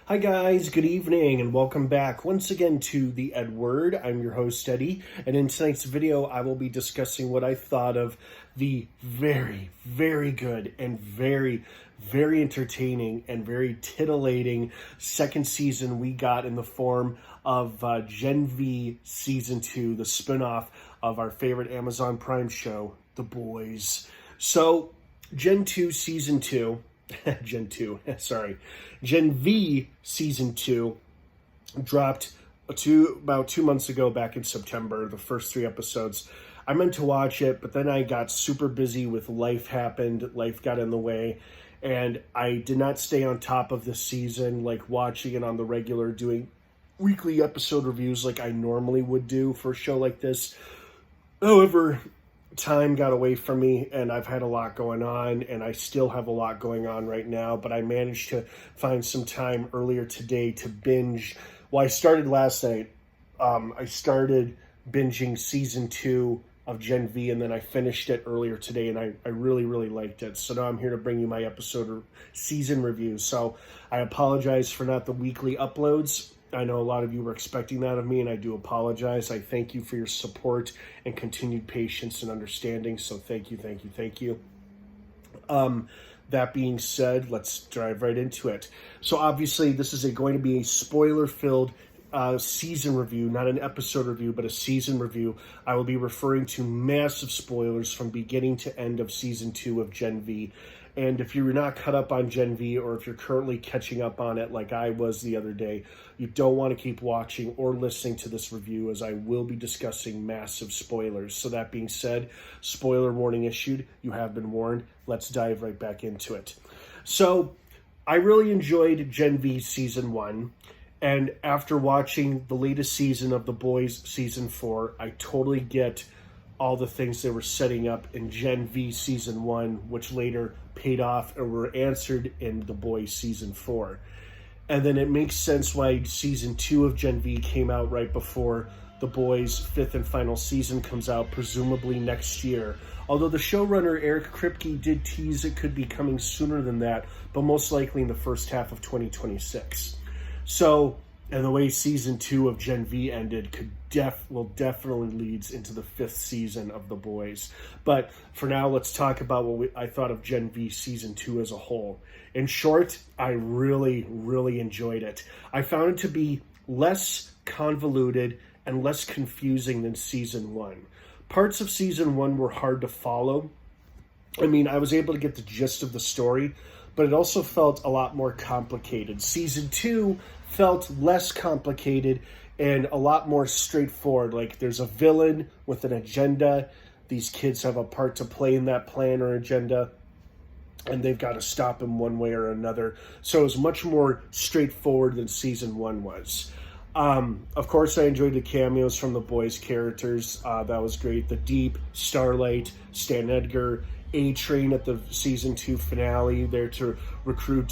Hi guys, good evening and welcome back once again to the EdWord. I'm your host Eddie, and in tonight's video I will be discussing what I thought of the very good and very entertaining and very titillating second season we got in the form of Gen V Season 2, the spinoff of our favorite Amazon Prime show, The Boys. So, Gen 2 Season 2 Gen V Season 2 dropped about 2 months ago, back in September, the first 3 episodes. I meant to watch it, but then I got super busy with life got in the way, and I did not stay on top of the season, like watching it on the regular, doing weekly episode reviews like I normally would do for a show like this. However, time got away from me and I've had a lot going on, and I still have a lot going on right now, but I managed to find some time earlier today to binge. Well, I started last night. I started binging Season 2 of Gen V, and then I finished it earlier today, and I really liked it. So now I'm here to bring you my episode or season review. So I apologize for not the weekly uploads. I know a lot of you were expecting that of me, and I do apologize. I thank you for your support and continued patience and understanding, so thank you. That being said, let's dive right into it. So obviously, this is going to be a spoiler-filled season review, not an episode review, but a season review. I will be referring to massive spoilers from beginning to end of Season 2 of Gen V. And if you're not caught up on Gen V, or if you're currently catching up on it like I was the other day, you don't want to keep watching or listening to this review, as I will be discussing massive spoilers. So that being said, spoiler warning issued. You have been warned. Let's dive right back into it. So I really enjoyed Gen V Season 1. And after watching the latest season of The Boys Season 4, I totally get all the things they were setting up in Gen V Season 1, which later paid off and were answered in The Boys Season 4. And then it makes sense why Season 2 of Gen V came out right before The Boys' 5th and final season comes out, presumably next year. Although the showrunner Eric Kripke did tease it could be coming sooner than that, but most likely in the first half of 2026. So, and the way Season 2 of Gen V ended definitely leads into the 5th season of The Boys. But for now, let's talk about what I thought of Gen V Season 2 as a whole. In short, I really enjoyed it. I found it to be less convoluted and less confusing than Season 1. Parts of Season 1 were hard to follow. I mean, I was able to get the gist of the story, but it also felt a lot more complicated. Season 2 felt less complicated and a lot more straightforward. Like, there's a villain with an agenda. These kids have a part to play in that plan or agenda, and they've got to stop him one way or another. So it was much more straightforward than Season 1 was. Of course, I enjoyed the cameos from the boys' characters. That was great. The Deep, Starlight, Stan Edgar, A-Train at the Season 2 finale, there to recruit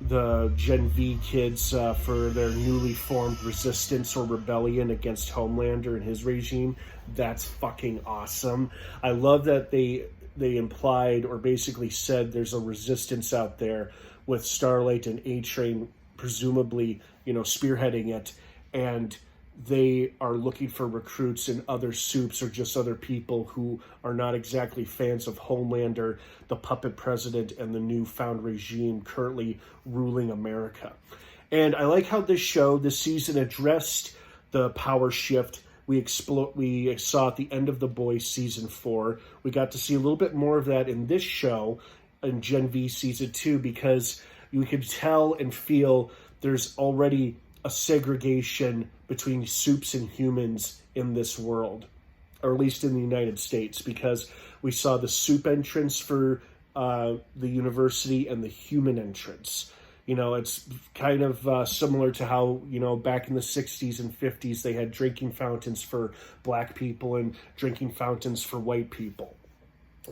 the Gen V kids for their newly formed resistance or rebellion against Homelander and his regime. That's fucking awesome. I love that they implied, or basically said, there's a resistance out there with Starlight and A-Train presumably, spearheading it, and they are looking for recruits in other soups or just other people who are not exactly fans of Homelander, the puppet president, and the newfound regime currently ruling America. And I like how this season addressed the power shift we saw at the end of The Boys Season 4. We got to see a little bit more of that in this show, in Gen V Season 2, because you could tell and feel there's already a segregation between soups and humans in this world, or at least in the United States, because we saw the soup entrance for the university and the human entrance. It's kind of similar to how, back in the 60s and 50s, they had drinking fountains for black people and drinking fountains for white people.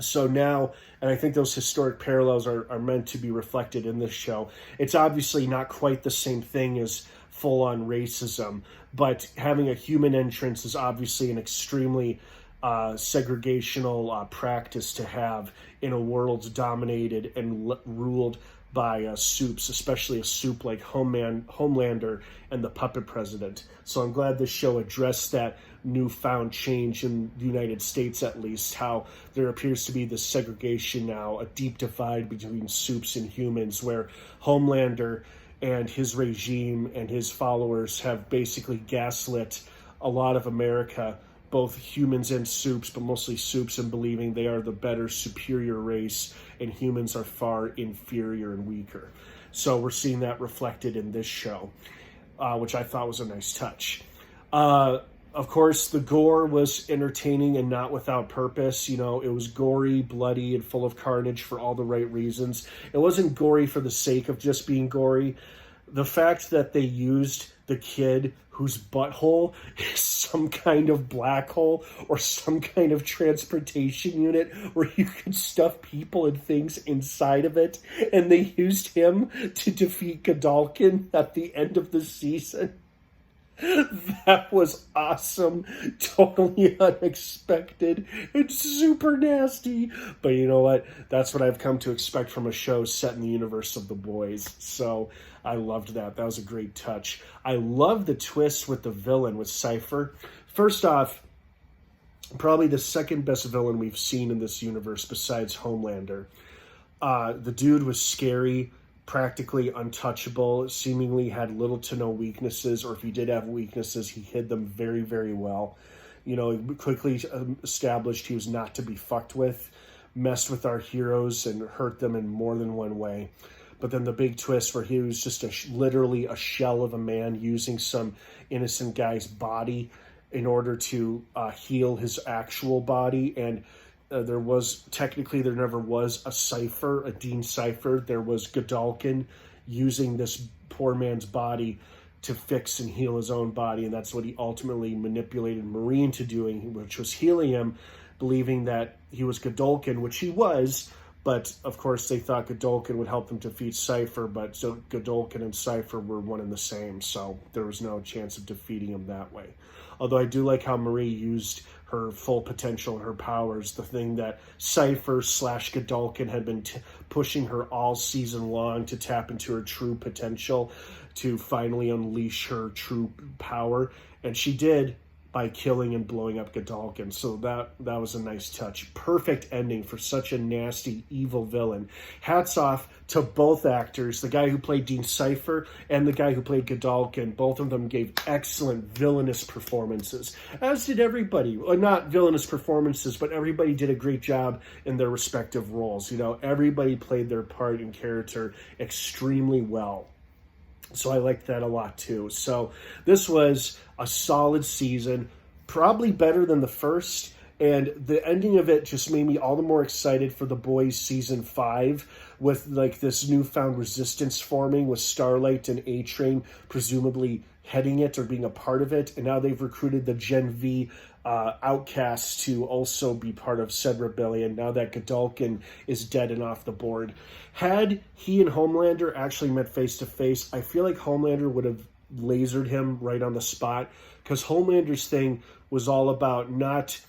So now, and I think those historic parallels are meant to be reflected in this show. It's obviously not quite the same thing as full-on racism, but having a human entrance is obviously an extremely segregational practice to have in a world dominated and ruled by soups, especially a soup like Homelander and the Puppet President. So I'm glad this show addressed that newfound change in the United States, at least, how there appears to be this segregation now, a deep divide between soups and humans, where Homelander and his regime and his followers have basically gaslit a lot of America, both humans and soups, but mostly soups, in believing they are the better, superior race, and humans are far inferior and weaker. So we're seeing that reflected in this show, which I thought was a nice touch. Of course, the gore was entertaining and not without purpose. You know, it was gory, bloody, and full of carnage for all the right reasons. It wasn't gory for the sake of just being gory. The fact that they used the kid whose butthole is some kind of black hole or some kind of transportation unit where you could stuff people and things inside of it, and they used him to defeat Godolkin at the end of the season. That was awesome, totally unexpected, and super nasty. But you know what? That's what I've come to expect from a show set in the universe of The Boys. So I loved that. That was a great touch. I love the twist with the villain, with Cypher. First off, probably the second best villain we've seen in this universe besides Homelander. The dude was scary, practically untouchable, seemingly had little to no weaknesses, or if he did have weaknesses, he hid them very, very well. You know, he quickly established he was not to be fucked with, messed with our heroes and hurt them in more than one way. But then the big twist where he was just literally a shell of a man using some innocent guy's body in order to heal his actual body. And there never was a Cypher, a Dean Cypher. There was Godolkin using this poor man's body to fix and heal his own body, and that's what he ultimately manipulated Marie into doing, which was healing him, believing that he was Godolkin, which he was, but of course they thought Godolkin would help them defeat Cypher, but so Godolkin and Cypher were one and the same, so there was no chance of defeating him that way. Although I do like how Marie used her full potential and her powers, the thing that Cypher / Godolkin had been pushing her all season long to tap into her true potential, to finally unleash her true power. And she did by killing and blowing up Godolkin. So that was a nice touch. Perfect ending for such a nasty, evil villain. Hats off to both actors, the guy who played Dean Cypher and the guy who played Godolkin. Both of them gave excellent villainous performances, as did everybody. Well, not villainous performances, but everybody did a great job in their respective roles. You know, everybody played their part and character extremely well. So I liked that a lot too. So this was a solid season, probably better than the first. And the ending of it just made me all the more excited for The Boys season 5, with like this newfound resistance forming with Starlight and A-Train presumably heading it or being a part of it. And now they've recruited the Gen V outcasts to also be part of said rebellion now that Godolkin is dead and off the board. Had he and Homelander actually met face to face, I feel like Homelander would have lasered him right on the spot, because Homelander's thing was all about not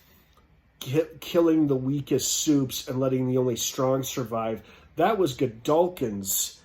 killing the weakest soups and letting the only strong survive. That was Godolkin's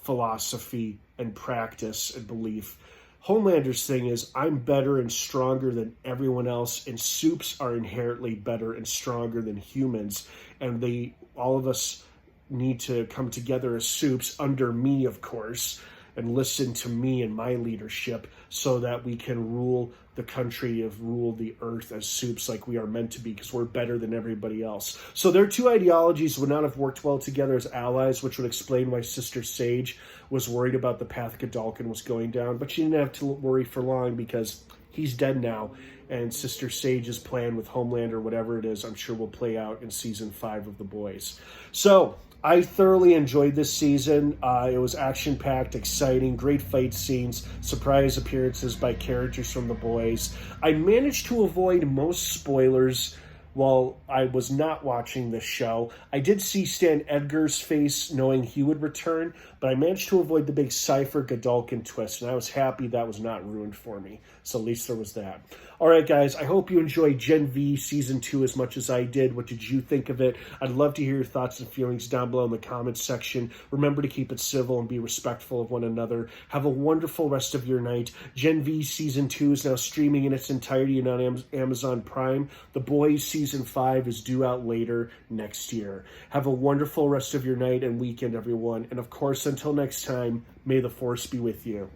philosophy and practice and belief. Homelander's thing is, I'm better and stronger than everyone else, and soups are inherently better and stronger than humans, and all of us need to come together as soups under me, of course, and listen to me and my leadership so that we can rule the country, rule the earth as soups like we are meant to be, because we're better than everybody else. So their two ideologies would not have worked well together as allies, which would explain why Sister Sage was worried about the path Godolkin was going down. But she didn't have to worry for long, because he's dead now, and Sister Sage's plan with Homelander, whatever it is, I'm sure will play out in season 5 of The Boys. So I thoroughly enjoyed this season. It was action-packed, exciting, great fight scenes, surprise appearances by characters from The Boys. I managed to avoid most spoilers while I was not watching this show. I did see Stan Edgar's face knowing he would return, but I managed to avoid the big Cypher Godolkin twist, and I was happy that was not ruined for me. So at least there was that. All right, guys, I hope you enjoyed Gen V Season 2 as much as I did. What did you think of it? I'd love to hear your thoughts and feelings down below in the comments section. Remember to keep it civil and be respectful of one another. Have a wonderful rest of your night. Gen V Season 2 is now streaming in its entirety and on Amazon Prime. The Boys Season 5 is due out later next year. Have a wonderful rest of your night and weekend, everyone. And of course, until next time, may the Force be with you.